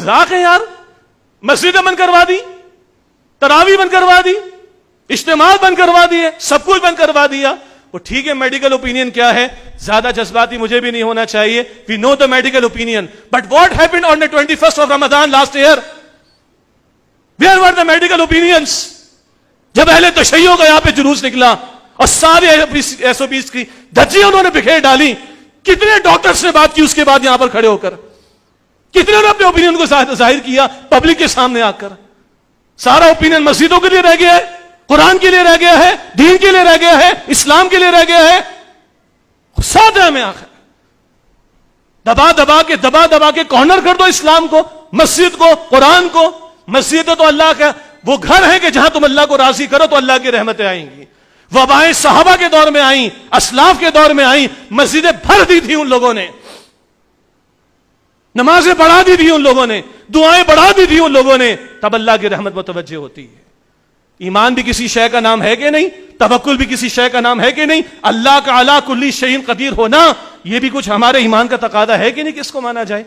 مذاق ہے یار. مسجدیں بند کروا دی, تراویح بند کروا دی, اجتماع بند کروا دیے, سب کچھ بند کروا دیا. وہ ٹھیک ہے, میڈیکل اوپینین کیا ہے, زیادہ جذباتی مجھے بھی نہیں ہونا چاہیے. We know the medical opinion, but what happened on the 21st of Ramadan last year? Where were the medical opinions? جب اہل تشیع کا یہاں پہ جلوس نکلا اور سارے ایس او پیز کی دھجیاں انہوں نے بکھیر ڈالی, کتنے ڈاکٹرز نے بات کی اس کے بعد یہاں پر کھڑے ہو کر, کتنے نے اپنے اوپینین کو ظاہر کیا پبلک کے سامنے آ کر. سارا اوپینین مسجدوں کے لیے رہ گیا ہے, قرآن کے لیے رہ گیا ہے, دین کے لیے رہ گیا ہے, اسلام کے لیے رہ گیا ہے. ساتھ ہے میں آخر دبا دبا کے کارنر کر دو اسلام کو, مسجد کو, قرآن کو. مسجد تو اللہ کا وہ گھر ہے کہ جہاں تم اللہ کو راضی کرو تو اللہ کی رحمتیں آئیں گی. وبائیں صحابہ کے دور میں آئیں, اسلاف کے دور میں آئیں, مسجدیں بھر دی تھی ان لوگوں نے, نمازیں بڑھا دی تھی ان لوگوں نے, دعائیں بڑھا دی تھی ان لوگوں نے. تب اللہ کی رحمت متوجہ ہوتی ہے. ایمان بھی کسی شے کا نام ہے کہ نہیں, توکل بھی کسی شے کا نام ہے کہ نہیں, اللہ کا علی کل شیء قدیر ہونا یہ بھی کچھ ہمارے ایمان کا تقاضا ہے کہ نہیں, کس کو مانا جائے.